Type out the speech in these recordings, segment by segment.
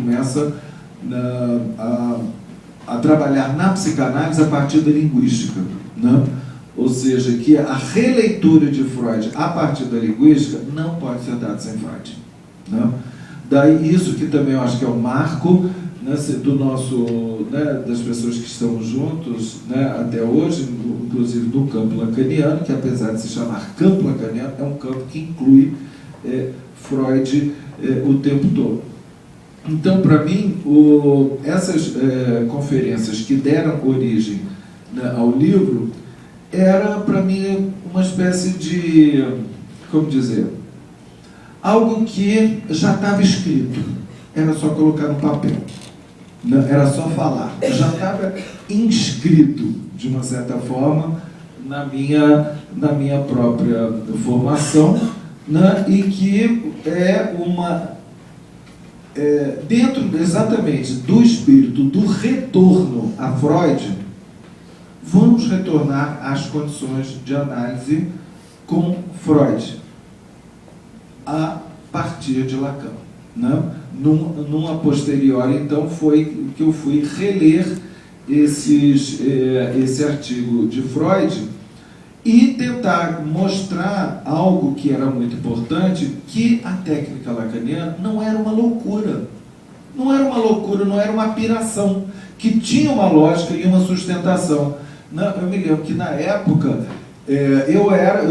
começa a trabalhar na psicanálise a partir da linguística, né? Ou seja, que a releitura de Freud a partir da linguística não pode ser dada sem Freud, né? Daí isso que também eu acho que é o marco, né, do nosso, né, das pessoas que estamos juntos, né, até hoje, inclusive do campo lacaniano, que apesar de se chamar campo lacaniano, é um campo que inclui Freud o tempo todo. Então, para mim, essas conferências que deram origem, né, ao livro, era, para mim, uma espécie de, como dizer, algo que já estava escrito, era só colocar no papel, não, era só falar, já estava inscrito, de uma certa forma, na minha própria formação, né, e que é dentro exatamente do espírito do retorno a Freud, vamos retornar às condições de análise com Freud, a partir de Lacan, né? Numa posteriori, então, foi que eu fui reler esse artigo de Freud e tentar mostrar algo que era muito importante, que a técnica lacaniana não era uma loucura. Não era uma loucura, não era uma piração, que tinha uma lógica e uma sustentação. Eu me lembro que, na época, eu era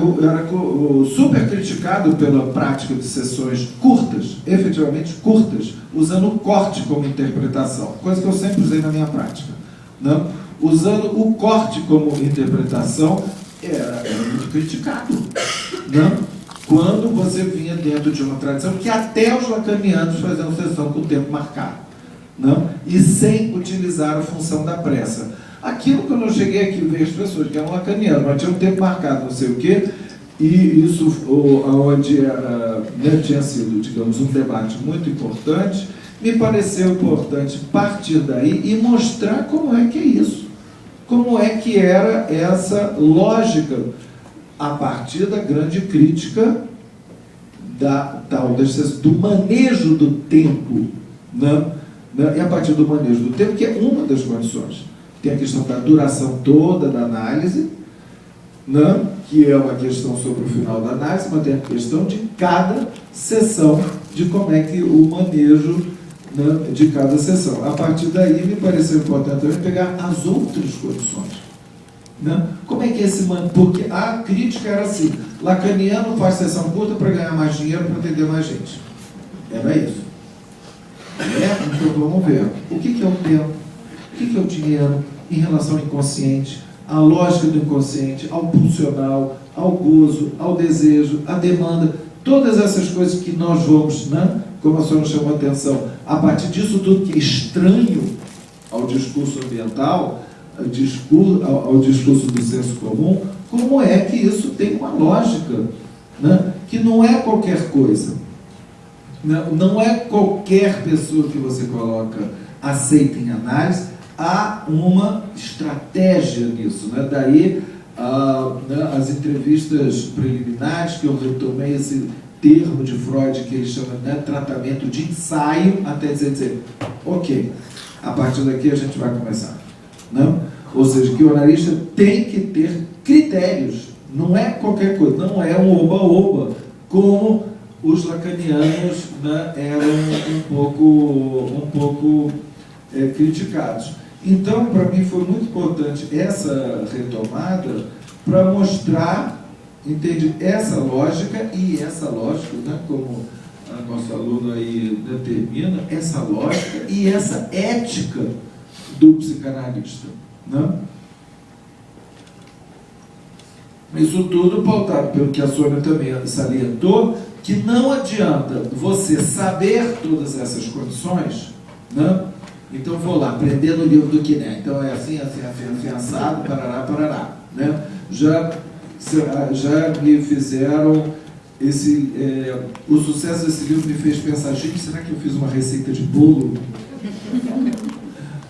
super criticado pela prática de sessões curtas, efetivamente curtas, usando o corte como interpretação, coisa que eu sempre usei na minha prática, né? Usando o corte como interpretação, era muito criticado, né? Quando você vinha dentro de uma tradição que até os lacanianos faziam sessão com o tempo marcado, né? E sem utilizar a função da pressa. Aquilo, quando eu cheguei aqui, veio as pessoas que eram lacanianas, mas tinha um tempo marcado, não sei o quê, e isso, onde era, né, tinha sido, digamos, um debate muito importante, me pareceu importante partir daí e mostrar como é que é isso, como é que era essa lógica a partir da grande crítica do manejo do tempo, né? E a partir do manejo do tempo, que é uma das condições. Tem a questão da duração toda da análise, né? Que é uma questão sobre o final da análise, mas tem a questão de cada sessão, de como é que o manejo, né, de cada sessão. A partir daí, me pareceu importante também pegar as outras condições, né? Como é que esse... Porque a crítica era assim, lacaniano faz sessão curta para ganhar mais dinheiro, para atender mais gente. Era isso. Então vamos ver. O que é o tempo? O que é o dinheiro em relação ao inconsciente, à lógica do inconsciente, ao pulsional, ao gozo, ao desejo, à demanda, todas essas coisas que nós vamos, né, como a senhora chamou a atenção, a partir disso tudo que é estranho ao discurso ambiental, ao discurso do senso comum, como é que isso tem uma lógica, né, que não é qualquer coisa. Não é qualquer pessoa que você coloca aceita em análise, há uma estratégia nisso, né? Daí né, as entrevistas preliminares, que eu retomei esse termo de Freud que ele chama de, né, tratamento de ensaio, até dizer, ok, a partir daqui a gente vai começar, né? Ou seja, que o analista tem que ter critérios, não é qualquer coisa, não é um oba-oba, como os lacanianos, né, eram um pouco criticados. Então, para mim, foi muito importante essa retomada para mostrar, entende, essa lógica, né, como a nossa aluna aí determina, essa lógica e essa ética do psicanalista, né? Isso tudo pautado pelo que a Sônia também salientou, que não adianta você saber todas essas condições, né? Então, vou lá, aprender no livro do Quiné. Então, é assim, assado, parará, né? Já me fizeram o sucesso desse livro me fez pensar, gente, será que eu fiz uma receita de bolo?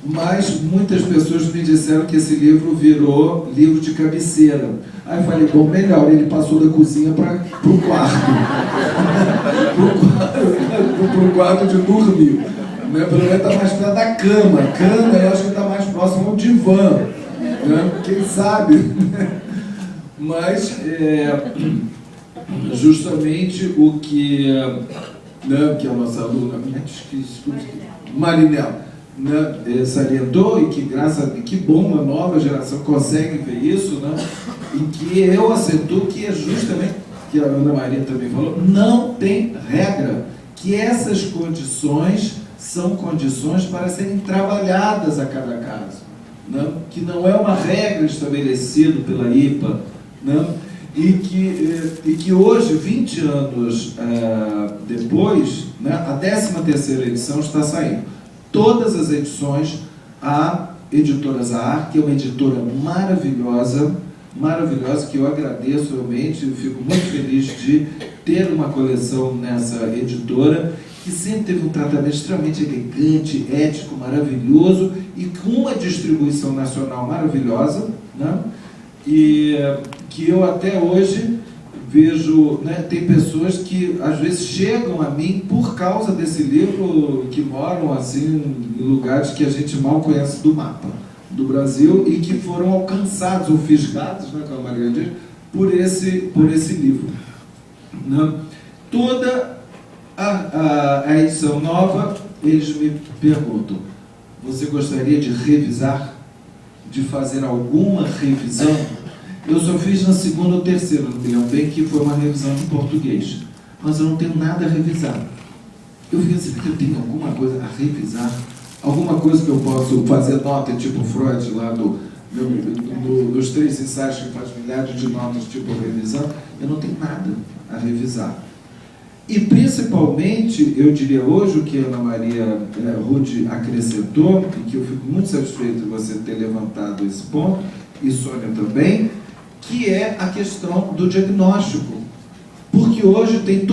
Mas muitas pessoas me disseram que esse livro virou livro de cabeceira. Aí eu falei, bom, melhor, ele passou da cozinha para o quarto. Para o quarto de dormir. Né? Pelo menos está mais perto da cama. Cama eu acho que está mais próximo ao divã. Né? Quem sabe? Mas justamente o que, né, que a nossa aluna, Marinel, né, salientou, e que que bom, uma nova geração consegue ver isso, né, e que eu acentuo que é justamente, que a Ana Maria também falou, não tem regra, que essas condições são condições para serem trabalhadas a cada caso, né, que não é uma regra estabelecida pela IPA, né, e que hoje, 20 anos depois, né, a 13ª edição está saindo. Todas as edições, a editora Zahar, que é uma editora maravilhosa, que eu agradeço realmente, eu fico muito feliz de ter uma coleção nessa editora, que sempre teve um tratamento extremamente elegante, ético, maravilhoso, e com uma distribuição nacional maravilhosa, né? E que eu até hoje vejo, né, tem pessoas que às vezes chegam a mim por causa desse livro, que moram assim em lugares que a gente mal conhece do mapa do Brasil e que foram alcançados ou fisgados, né, como a Maria diz, por esse livro, né? Toda a edição nova, eles me perguntam: você gostaria de revisar? De fazer alguma revisão? Eu só fiz na segunda ou terceira, não me lembro bem, que foi uma revisão de português, mas eu não tenho nada a revisar. Eu vi assim, que eu tenho alguma coisa a revisar, alguma coisa que eu posso fazer nota, tipo Freud lá dos 3 ensaios que faz milhares de notas, tipo revisão. Eu não tenho nada a revisar. E principalmente, eu diria hoje, o que a Ana Maria Rude acrescentou, e que eu fico muito satisfeito de você ter levantado esse ponto, e Sônia também, que é a questão do diagnóstico. Porque hoje tem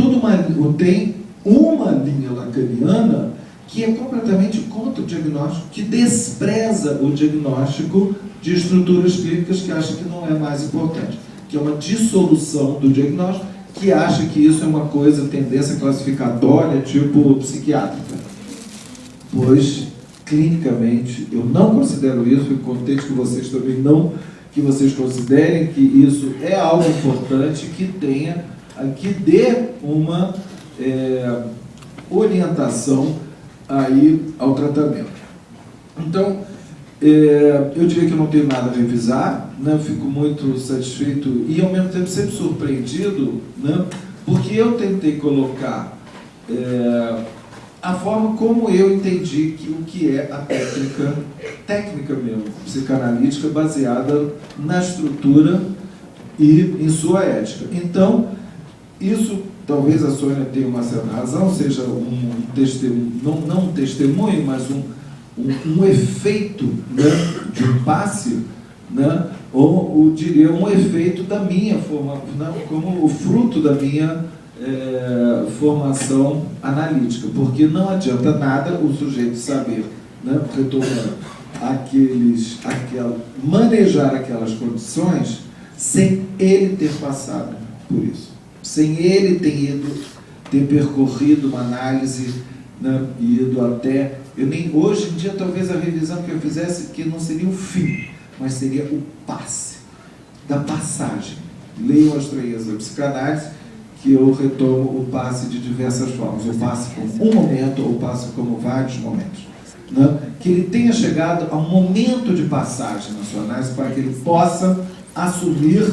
uma linha lacaniana que é completamente contra o diagnóstico, que despreza o diagnóstico de estruturas clínicas, que acha que não é mais importante, que é uma dissolução do diagnóstico, que acha que isso é uma coisa, tendência classificatória, tipo psiquiátrica. Pois, clinicamente, eu não considero isso, fico contente que vocês também não, que vocês considerem que isso é algo importante, que dê uma orientação aí ao tratamento. Então, eu diria que eu não tenho nada a revisar, né? Eu fico muito satisfeito e ao mesmo tempo sempre surpreendido, né? Porque eu tentei colocar a forma como eu entendi o que é a técnica mesmo, psicanalítica, baseada na estrutura e em sua ética. Então, isso, talvez a Sônia tenha uma certa razão, seja um testemunho, não um testemunho, mas um efeito, né, de um passe, né, ou diria um efeito da minha formação, né, como o fruto da minha formação analítica, porque não adianta nada o sujeito saber, né, retomando manejar aquelas condições sem ele ter passado por isso, sem ele ter percorrido uma análise, né, ido até... hoje em dia, talvez a revisão que eu fizesse, que não seria o fim, mas seria o passe, da passagem. Leiam As Estranhezas da Psicanálise, que eu retomo o passe de diversas formas. O passe como um momento, ou o passe como vários momentos. Né? Que ele tenha chegado a um momento de passagem na sua análise, para que ele possa assumir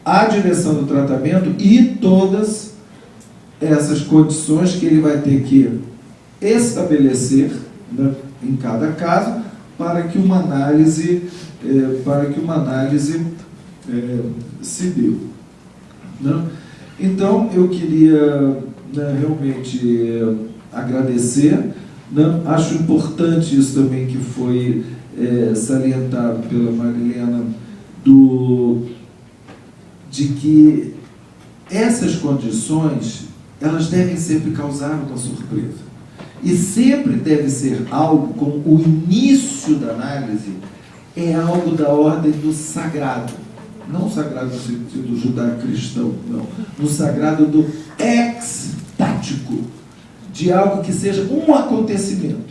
a direção do tratamento e todas essas condições que ele vai ter que estabelecer, né, em cada caso, para que uma análise se dê. Né? Então, eu queria, né, realmente agradecer, né? Acho importante isso também que foi salientado pela Marilena, de que essas condições, elas devem sempre causar uma surpresa. E sempre deve ser algo, como o início da análise, é algo da ordem do sagrado. Não sagrado no sentido judaico-cristão, não. No sagrado do extático. de algo que seja um acontecimento.